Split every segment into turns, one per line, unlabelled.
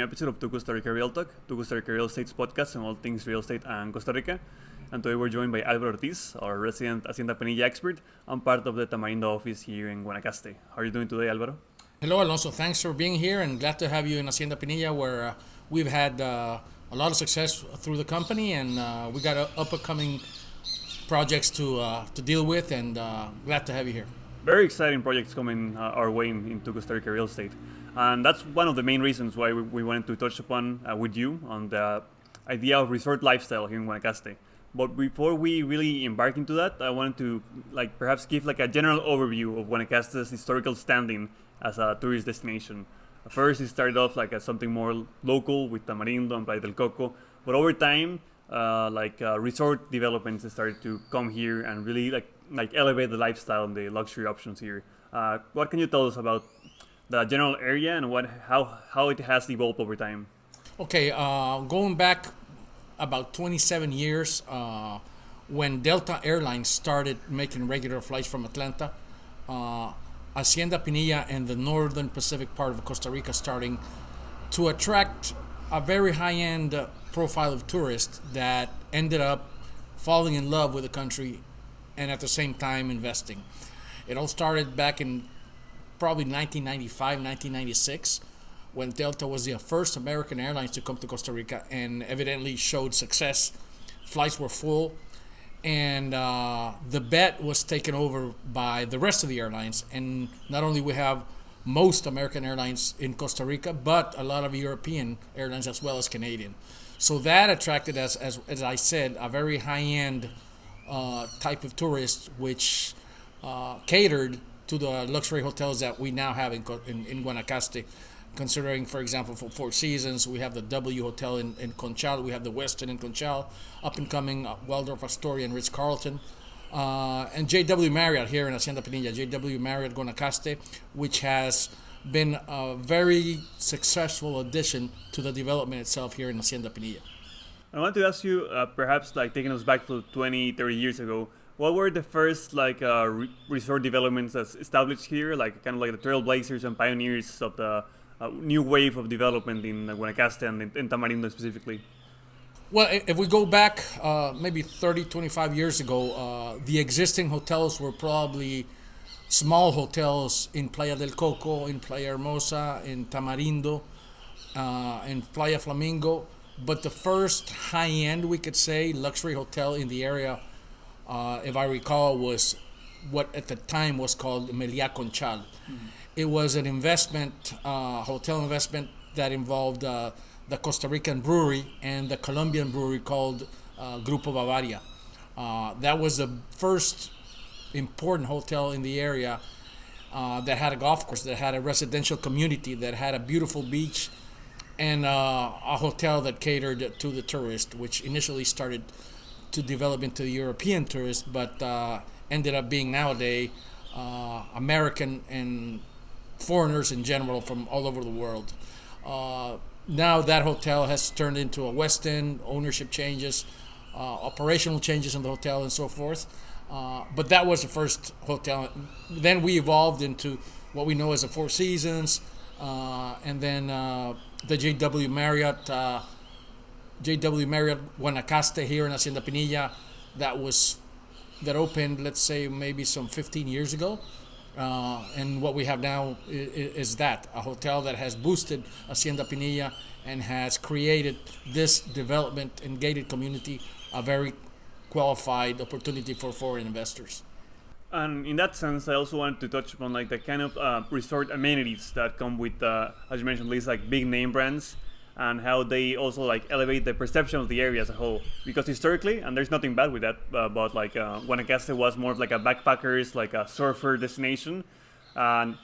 new episode of Tu Costa Rica Real Talk, Tu Costa Rica Real Estate's podcast on all things real estate and Costa Rica. And today we're joined by Alvaro Ortiz, our resident Hacienda Penilla expert and part of the Tamarindo office here in Guanacaste. How are you doing today, Alvaro?
Hello, Alonso. Thanks for being here and glad to have you in Hacienda Penilla, where we've had a lot of success through the company, and we got up-and-coming projects to deal with, and glad to have you here.
Very exciting projects coming our way in Tu Costa Rica Real Estate. And that's one of the main reasons why we wanted to touch upon with you on the idea of resort lifestyle here in Guanacaste. But before we really embark into that, I wanted to perhaps give a general overview of Guanacaste's historical standing as a tourist destination. First, it started off as something more local with Tamarindo and Playa del Coco, but over time, resort developments started to come here and really elevate the lifestyle and the luxury options here. What can you tell us about the general area and how it has evolved over time?
Okay, going back about 27 years, when Delta Airlines started making regular flights from Atlanta, Hacienda Penilla and the northern Pacific part of Costa Rica starting to attract a very high-end profile of tourists that ended up falling in love with the country and at the same time investing. It all started back in probably 1995, 1996, when Delta was the first American airlines to come to Costa Rica and evidently showed success. Flights were full, and the bet was taken over by the rest of the airlines. And not only we have most American airlines in Costa Rica, but a lot of European airlines as well as Canadian. So that attracted, as I said, a very high-end type of tourist, which catered to the luxury hotels that we now have in Guanacaste. Considering, for example, for Four Seasons, we have the W Hotel in Conchal, we have the Westin in Conchal, up-and-coming Waldorf Astoria and Ritz-Carlton, and JW Marriott here in Hacienda Penilla, JW Marriott Guanacaste, which has been a very successful addition to the development itself here in Hacienda Penilla.
I want to ask you, perhaps taking us back to 20, 30 years ago, what were the first resort developments that's established here, the trailblazers and pioneers of the new wave of development in Guanacaste and in Tamarindo specifically?
Well, if we go back maybe 30, 25 years ago, the existing hotels were probably small hotels in Playa del Coco, in Playa Hermosa, in Tamarindo, in Playa Flamingo. But the first high-end, we could say, luxury hotel in the area, if I recall, was what at the time was called Meliá Conchal. Mm-hmm. It was an investment, hotel investment that involved the Costa Rican brewery and the Colombian brewery called Grupo Bavaria. That was the first important hotel in the area that had a golf course, that had a residential community, that had a beautiful beach, and a hotel that catered to the tourist, which initially started to develop into the European tourist, but ended up being nowadays American and foreigners in general from all over the world. Now that hotel has turned into a Westin, ownership changes, operational changes in the hotel and so forth. But that was the first hotel. Then we evolved into what we know as the Four Seasons, and then the JW Marriott Guanacaste here in Hacienda Penilla, that opened, let's say, maybe some 15 years ago. And what we have now is that, a hotel that has boosted Hacienda Penilla and has created this development and gated community, a very qualified opportunity for foreign investors.
And in that sense, I also wanted to touch upon the kind of resort amenities that come with, as you mentioned, these big name brands, and how they also elevate the perception of the area as a whole. Because historically, and there's nothing bad with that, but Guanacaste was more of a backpackers, a surfer destination, and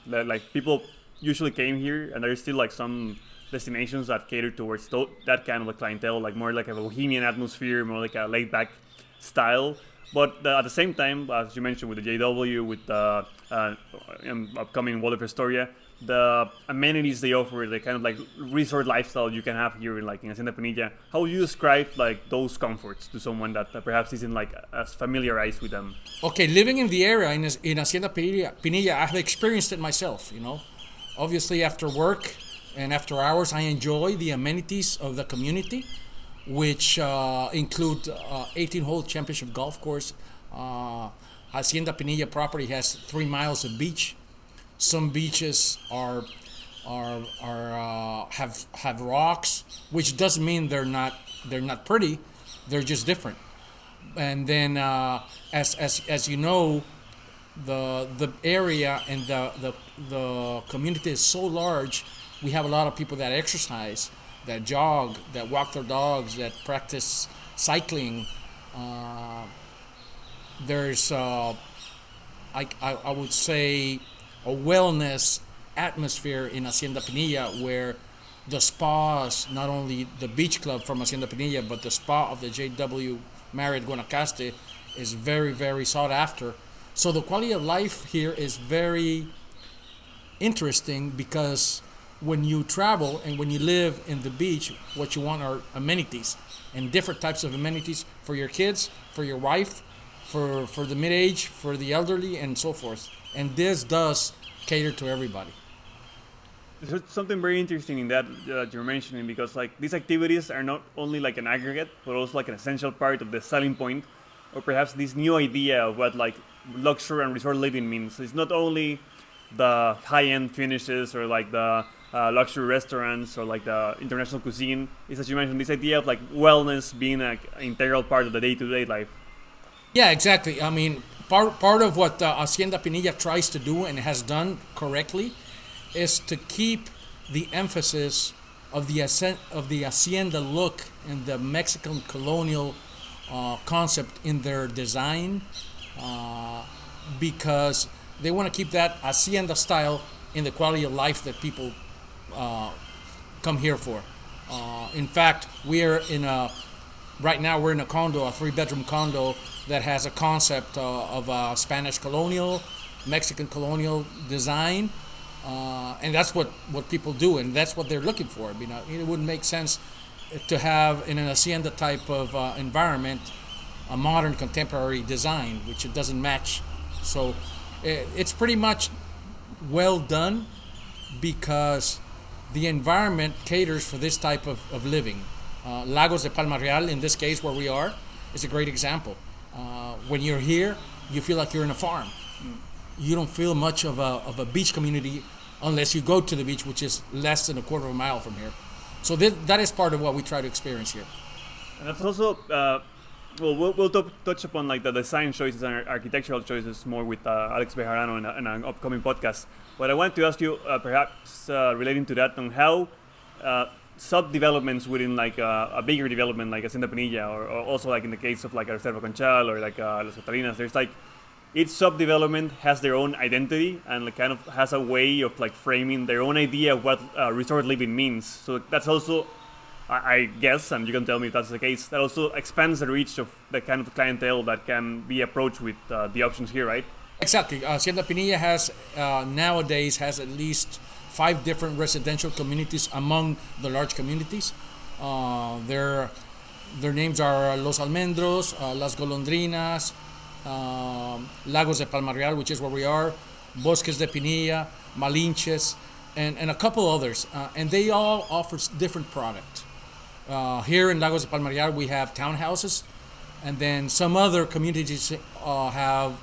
people usually came here, and there's still some destinations that cater towards that kind of a clientele, more a bohemian atmosphere, more a laid back style. But at the same time, as you mentioned, with the JW, with the upcoming Waldorf Astoria, the amenities they offer, the kind of resort lifestyle you can have here in Hacienda Penilla, how would you describe those comforts to someone that perhaps isn't as familiarized with them?
Okay, living in the area in Hacienda Penilla, I've experienced it myself. Obviously after work, And after hours, I enjoy the amenities of the community, which include 18-hole championship golf course. Hacienda Pinilla property has 3 miles of beach. Some beaches have rocks, which doesn't mean they're not pretty. They're just different. And then, as you know, the area and the community is so large. We have a lot of people that exercise, that jog, that walk their dogs, that practice cycling. There's I would say a wellness atmosphere in Hacienda Pinilla, where the spas, not only the beach club from Hacienda Pinilla, but the spa of the JW Marriott Guanacaste is very, very sought after. So the quality of life here is very interesting, because when you travel and when you live in the beach, what you want are amenities, and different types of amenities for your kids, for your wife, for the mid-age, for the elderly, and so forth. And this does cater to everybody.
There's something very interesting in that you're mentioning, because like these activities are not only like an aggregate, but also like an essential part of the selling point, or perhaps this new idea of what like luxury and resort living means. It's not only the high-end finishes or like the luxury restaurants or like the international cuisine. It's, as you mentioned, this idea of like wellness being like an integral part of the day-to-day life.
Yeah, exactly. I mean, part of what Hacienda Pinilla tries to do and has done correctly is to keep the emphasis of the hacienda look and the Mexican colonial concept in their design, because they want to keep that hacienda style in the quality of life that people come here for. In fact, right now we're in a condo, a 3-bedroom condo that has a concept of a Spanish colonial, Mexican colonial design. And that's what people do, and that's what they're looking for. You know, it wouldn't make sense to have in an hacienda type of environment a modern contemporary design, which it doesn't match. So it's pretty much well done, because the environment caters for this type of living. Lagos de Palma Real, in this case where we are, is a great example. When you're here, you feel like you're in a farm. You don't feel much of a beach community unless you go to the beach, which is less than a quarter of a mile from here. So that is part of what we try to experience here.
And that's also, we'll touch upon like the design choices and architectural choices more with Alex Bejarano in an upcoming podcast. But I want to ask you, perhaps relating to that, on how sub-developments within like a bigger development like Hacienda Pinilla, or also like in the case of like Reserva Conchal or like Las Catalinas, there's like each sub-development has their own identity and like kind of has a way of like framing their own idea of what resort living means. So that's also, I guess, and you can tell me if that's the case, that also expands the reach of the kind of clientele that can be approached with the options here, right?
Exactly. Hacienda Pinilla has nowadays has at least 5 different residential communities among the large communities. Their names are Los Almendros, Las Golondrinas, Lagos de Palma Real, which is where we are, Bosques de Pinilla, Malinches, and a couple others. And they all offer different product. Here in Lagos de Palma Real, we have townhouses, and then some other communities have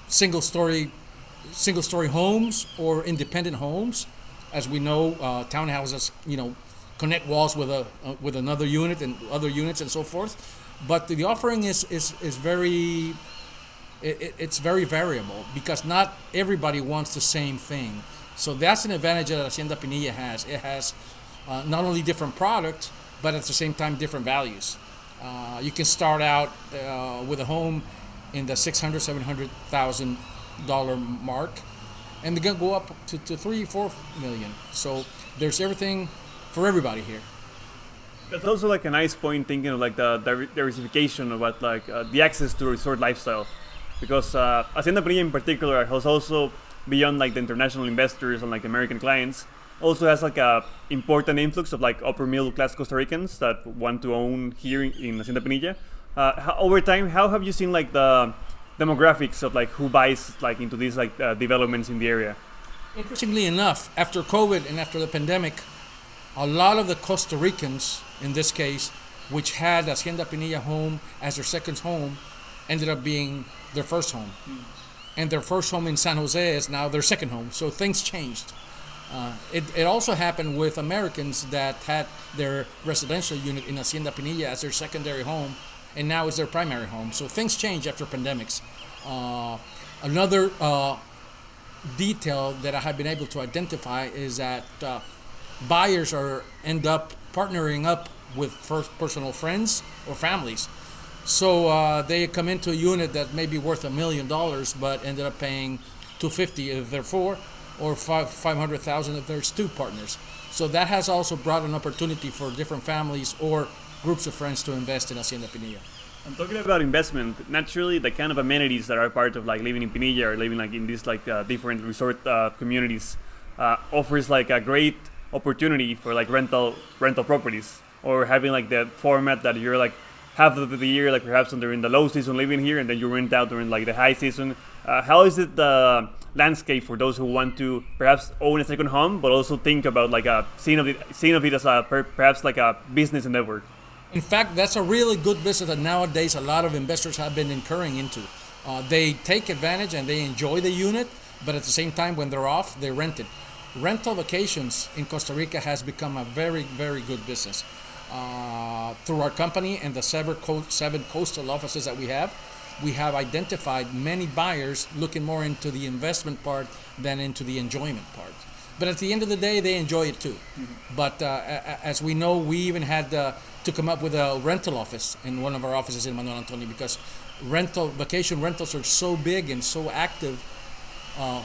single-story homes or independent homes. As we know, townhouses, connect walls with another unit and other units and so forth. But the offering is very, it's very variable, because not everybody wants the same thing. So that's an advantage that Hacienda Pinilla has. It has not only different products, but at the same time different values. You can start out with a home in the $600,000-$700,000 mark, and they're gonna go up to 3-4 million. So there's everything for everybody here.
That's also like a nice point, thinking of like the diversification of what like the access to resort lifestyle, because Hacienda Pinilla in particular has also, beyond like the international investors and like American clients, also has like a important influx of like upper middle class Costa Ricans that want to own here in Hacienda Pinilla. Over time, how have you seen like the demographics of like who buys like into these like developments in the area?
Interestingly enough, after COVID and after the pandemic, a lot of the Costa Ricans, in this case, which had Hacienda Pinilla home as their second home, ended up being their first home. And their first home in San Jose is now their second home. So things changed. It also happened with Americans that had their residential unit in Hacienda Pinilla as their secondary home, and now it's their primary home. So things change after pandemics. Another detail that I have been able to identify is that buyers end up partnering up with first personal friends or families. So they come into a unit that may be worth $1 million, but ended up paying $250 if they're four, or $500,000 if there's two partners. So that has also brought an opportunity for different families or groups of friends to invest in Hacienda Pinilla.
I'm talking about investment. Naturally, the kind of amenities that are part of like living in Pinilla or living like in these like different resort communities offers like a great opportunity for like rental properties, or having like the format that you're like half of the year, like perhaps during the low season living here, and then you rent out during like the high season. How is it the landscape for those who want to perhaps own a second home, but also think about like seeing of it as a perhaps like a business endeavor?
In fact, that's a really good business that nowadays a lot of investors have been incurring into. They take advantage and they enjoy the unit, but at the same time, when they're off, they rent it. Rental vacations in Costa Rica has become a very, very good business. Through our company and the seven coastal offices that we have identified many buyers looking more into the investment part than into the enjoyment part. But at the end of the day, they enjoy it too. Mm-hmm. But as we know, we even had to come up with a rental office in one of our offices in Manuel Antonio, because vacation rentals are so big and so active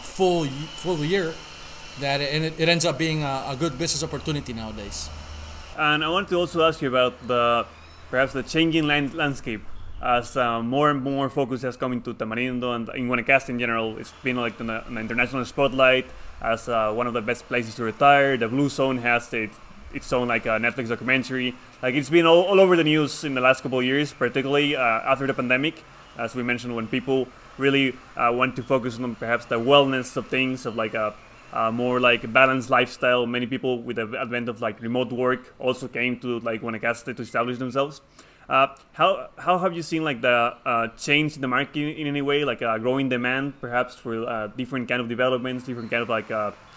full year that it ends up being a good business opportunity nowadays.
And I want to also ask you about perhaps the changing landscape as more and more focus has come into Tamarindo and in Guanacaste in general. It's been like an international spotlight as one of the best places to retire. The Blue Zone has its own like Netflix documentary. Like it's been all over the news in the last couple of years, particularly after the pandemic, as we mentioned, when people really want to focus on perhaps the wellness of things, of like a more like balanced lifestyle. Many people with the advent of like remote work also came to like Guanacaste to establish themselves. How have you seen like the change in the market in any way, like growing demand perhaps for different kind of developments, different kind of like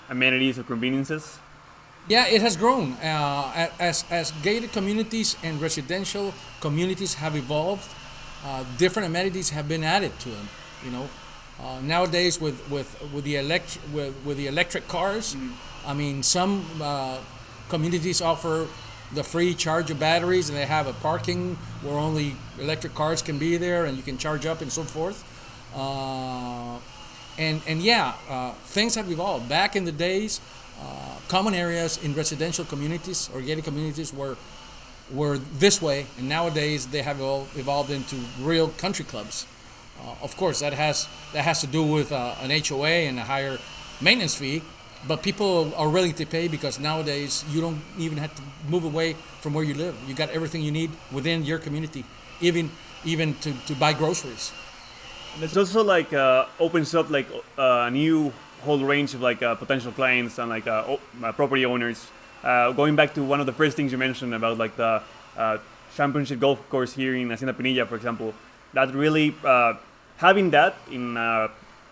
amenities or conveniences?
Yeah, it has grown. As gated communities and residential communities have evolved, different amenities have been added to them. You know, nowadays with the electric cars, I mean, some communities offer the free charge of batteries, and they have a parking where only electric cars can be there, and you can charge up and so forth. Things have evolved. Back in the days, common areas in residential communities or gated communities were this way, and nowadays they have evolved into real country clubs. Of course, that has to do with an HOA and a higher maintenance fee, but people are willing to pay because nowadays you don't even have to move away from where you live. You got everything you need within your community, even to buy groceries.
It's also like opens up like a new whole range of like potential clients and like property owners. Going back to one of the first things you mentioned about like the championship golf course here in Hacienda Pinilla, for example, that really having that in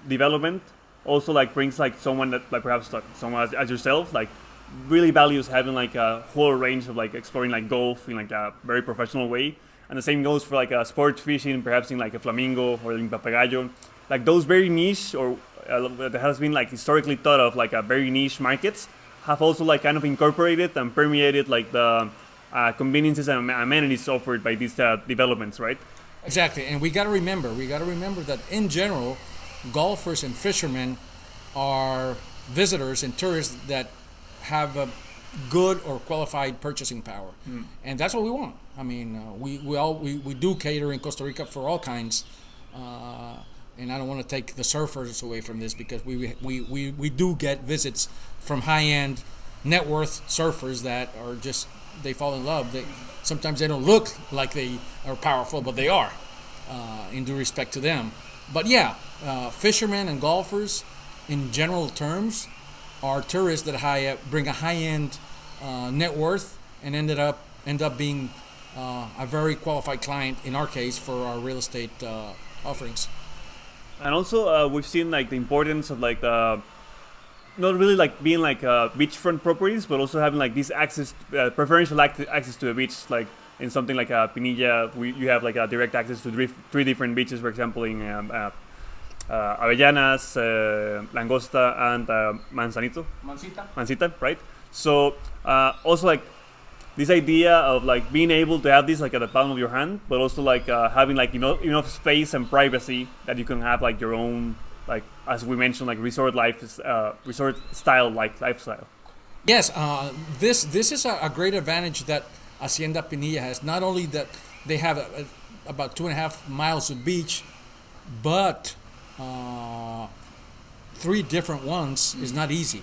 development also like brings like someone that like perhaps like someone as yourself like really values having like a whole range of like exploring like golf in like a very professional way. And the same goes for like sport fishing, perhaps in like a Flamingo or in Papagayo, like those very niche or that has been like historically thought of like a very niche markets have also like kind of incorporated and permeated like the conveniences and amenities offered by these developments, right?
Exactly, and we got to remember that in general, golfers and fishermen are visitors and tourists that have a good or qualified purchasing power, and that's what we want. I mean, we do cater in Costa Rica for all kinds, and I don't want to take the surfers away from this because we do get visits from high-end net worth surfers that are just, they fall in love. Sometimes they don't look like they are powerful, but they are, in due respect to them. But yeah, fishermen and golfers, in general terms, are tourists that bring a high-end net worth and end up being a very qualified client in our case for our real estate offerings.
And also, we've seen like the importance of like not really like being like beachfront properties, but also having like this access, preferential access to a beach. Like in something like Pinilla, you have like a direct access to three different beaches, for example, in Avellanas, Langosta, and Mansita, right? So also like this idea of like being able to have this like at the palm of your hand, but also like having like enough space and privacy that you can have like your own, like as we mentioned, like resort style like lifestyle.
Yes, this is a great advantage that Hacienda Pinilla has. Not only that they have about 2.5 miles of beach, but 3 different ones is not easy.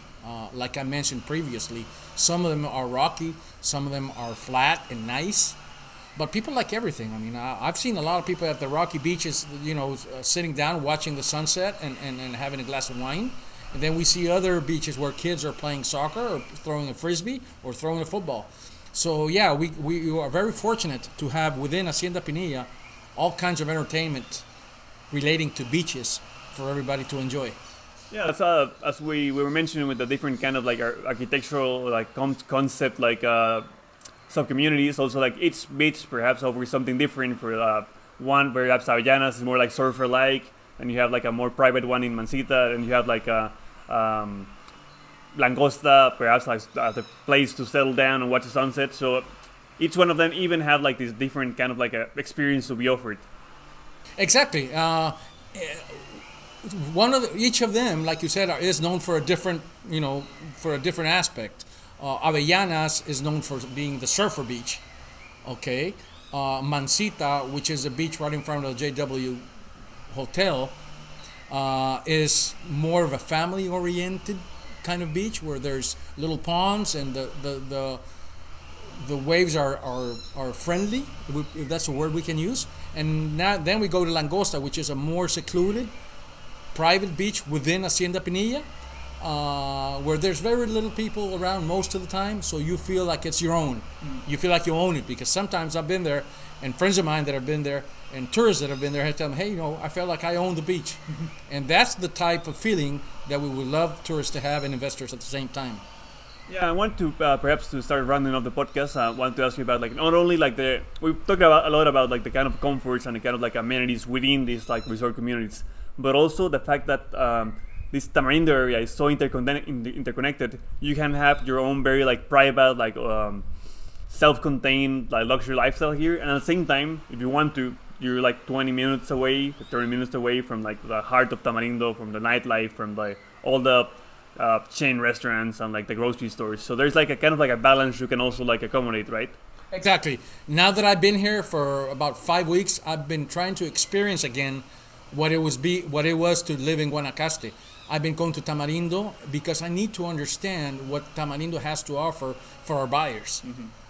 Like I mentioned previously, some of them are rocky, some of them are flat and nice, but people like everything. I mean, I've seen a lot of people at the rocky beaches, sitting down watching the sunset and having a glass of wine. And then we see other beaches where kids are playing soccer or throwing a frisbee or throwing a football. So yeah, we are very fortunate to have within Hacienda Pinilla all kinds of entertainment relating to beaches for everybody to enjoy.
Yeah, that's, as we were mentioning with the different kind of like architectural like concept like sub-communities. Also like each beach perhaps offers something different. For one, perhaps Avellanas is more like surfer-like, and you have like a more private one in Mansita, and you have like a Langosta, perhaps like the place to settle down and watch the sunset. So each one of them even have like this different kind of like experience to be offered.
Exactly. Each of them, like you said, is known for a different, for a different aspect. Avellanas is known for being the surfer beach. Okay. Mansita, which is a beach right in front of the JW Hotel, is more of a family-oriented kind of beach where there's little ponds and the waves are friendly, if that's a word we can use. And then we go to Langosta, which is a more secluded, private beach within Hacienda Pinilla, where there's very little people around most of the time, so you feel like it's your own. You feel like you own it, because sometimes I've been there, and friends of mine that have been there, and tourists that have been there, have told them, hey, I felt like I own the beach. And that's the type of feeling that we would love tourists to have and investors at the same time.
Yeah, I want to perhaps to start rounding off the podcast. I want to ask you about like not only like we've talked about a lot about like the kind of comforts and the kind of like amenities within these like resort communities, but also the fact that this Tamarindo area is so interconnected. You can have your own very like private like self-contained like luxury lifestyle here, and at the same time, if you want to, you're like 20 minutes away, 30 minutes away from like the heart of Tamarindo, from the nightlife, from all the chain restaurants and like the grocery stores. So there's like a kind of like a balance you can also like accommodate, right?
Exactly. Now that I've been here for about 5 weeks, I've been trying to experience again what it was to live in Guanacaste. I've been going to Tamarindo because I need to understand what Tamarindo has to offer for our buyers.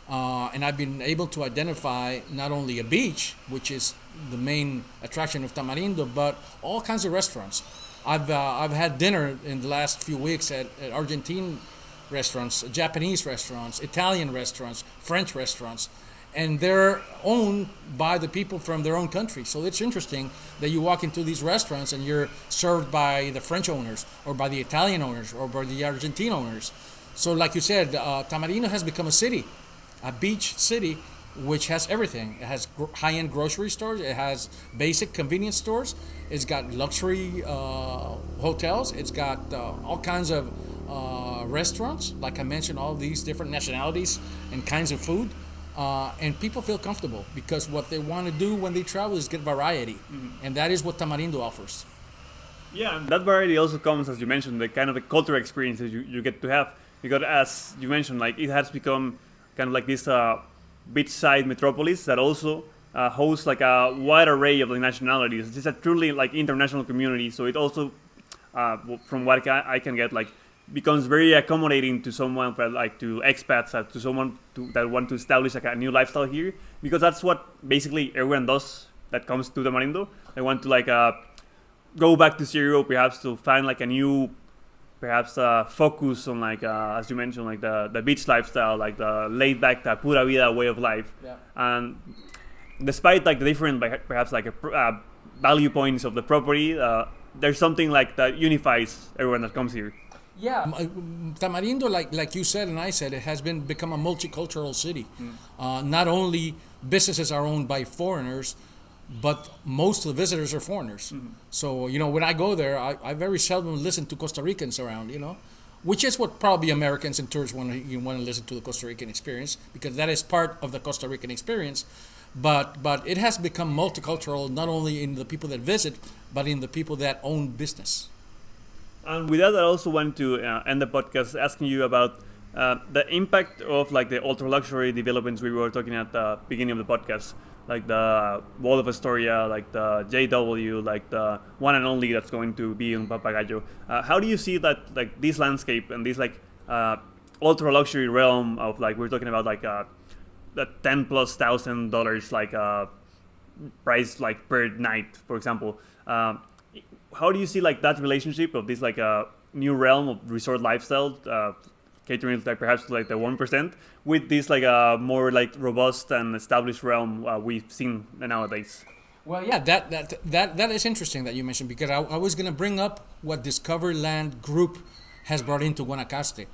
And I've been able to identify not only a beach, which is the main attraction of Tamarindo, but all kinds of restaurants. I've had dinner in the last few weeks at Argentine restaurants, Japanese restaurants, Italian restaurants, French restaurants, and they're owned by the people from their own country. So it's interesting that you walk into these restaurants and you're served by the French owners or by the Italian owners or by the Argentine owners. So like you said, Tamarindo has become a city, a beach city, which has everything. It has high-end grocery stores. It has basic convenience stores. It's got luxury hotels. It's got all kinds of restaurants. Like I mentioned, all these different nationalities and kinds of food. And people feel comfortable because what they want to do when they travel is get variety. And that is what Tamarindo offers.
Yeah, and that variety also comes, as you mentioned, the kind of the cultural experiences you get to have. Because as you mentioned, like it has become kind of like this beachside metropolis that also hosts like a wide array of the nationalities. It's a truly like international community. So it also, from what I can get, like becomes very accommodating to someone like to expats, to someone that want to establish like a new lifestyle here, because that's what basically everyone does that comes to Tamarindo. They want to like go back to Syria, perhaps to find like a new perhaps focus on like as you mentioned, like the beach lifestyle, like the laid back, the pura vida way of life.
Yeah.
And despite like the different perhaps like value points of the property, there's something like that unifies everyone that comes here.
Yeah, Tamarindo, like you said and I said, it has become a multicultural city. Not only businesses are owned by foreigners, but most of the visitors are foreigners. So when I go there, I very seldom listen to Costa Ricans around. Which is what probably Americans and tourists want to listen to, the Costa Rican experience, because that is part of the Costa Rican experience. But it has become multicultural, not only in the people that visit, but in the people that own business.
And with that, I also want to end the podcast asking you about the impact of like the ultra luxury developments we were talking at the beginning of the podcast, like the Wall of Astoria, like the JW, like the one and only that's going to be in Papagayo. How do you see that, like this landscape and this like ultra luxury realm of like we're talking about like the $10,000+ like price like per night, for example? How do you see like that relationship of this like new realm of resort lifestyle, catering like perhaps to like the 1%, with this like more like robust and established realm we've seen nowadays?
Well, yeah, that is interesting that you mentioned, because I was going to bring up what Discover Land Group has brought into Guanacaste.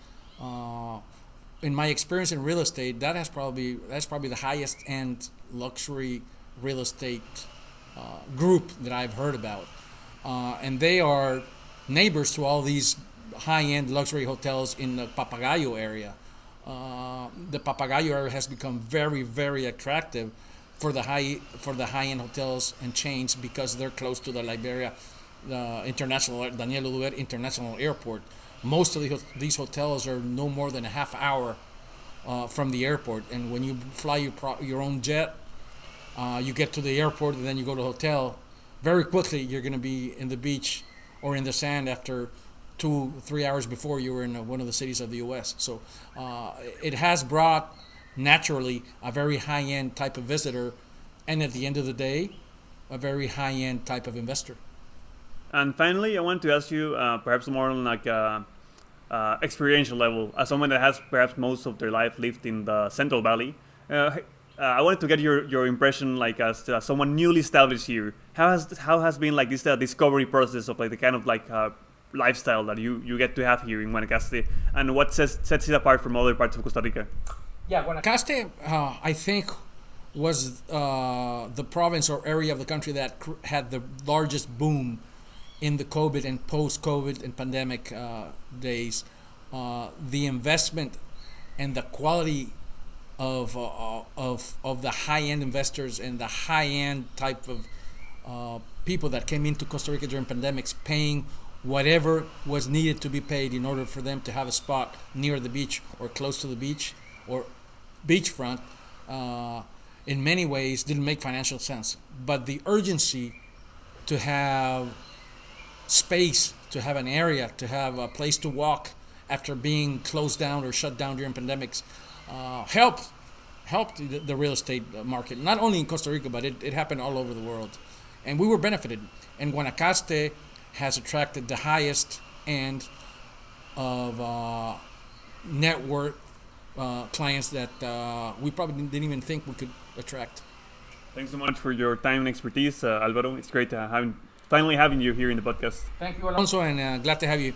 In my experience in real estate, that's probably the highest end luxury real estate group that I've heard about. And they are neighbors to all these high-end luxury hotels in the Papagayo area. The Papagayo area has become very, very attractive for the high-end hotels and chains, because they're close to the Liberia International Daniel Oduber International Airport. Most of these hotels are no more than a half hour from the airport, and when you fly your own jet, you get to the airport and then you go to the hotel. Very quickly, you're going to be in the beach or in the sand after 2-3 hours before you were in one of the cities of the U.S. So it has brought naturally a very high-end type of visitor, and at the end of the day, a very high-end type of investor.
And finally, I want to ask you, perhaps more on like experiential level, as someone that has perhaps most of their life lived in the Central Valley. I wanted to get your impression, like as someone newly established here. How has been like this discovery process of like the kind of like lifestyle that you get to have here in Guanacaste, and what sets it apart from other parts of Costa Rica?
Yeah, Guanacaste, I think, was the province or area of the country that had the largest boom in the COVID and post-COVID and pandemic days. The investment and the quality of the high-end investors and the high-end type of people that came into Costa Rica during pandemics, paying whatever was needed to be paid in order for them to have a spot near the beach or close to the beach or beachfront, in many ways didn't make financial sense. But the urgency to have space, to have an area, to have a place to walk after being closed down or shut down during pandemics, helped the real estate market, not only in Costa Rica, but it happened all over the world. And we were benefited. And Guanacaste has attracted the highest end of network clients that we probably didn't even think we could attract.
Thanks so much for your time and expertise, Alvaro. It's great finally having you here in the podcast.
Thank you, Alonso, and glad to have you.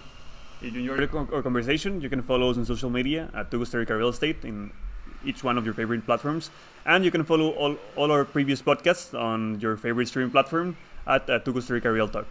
If you enjoyed our conversation, you can follow us on social media at Costa Rica Real Estate in each one of your favorite platforms. And you can follow all our previous podcasts on your favorite streaming platform at Costa Rica Real Talk.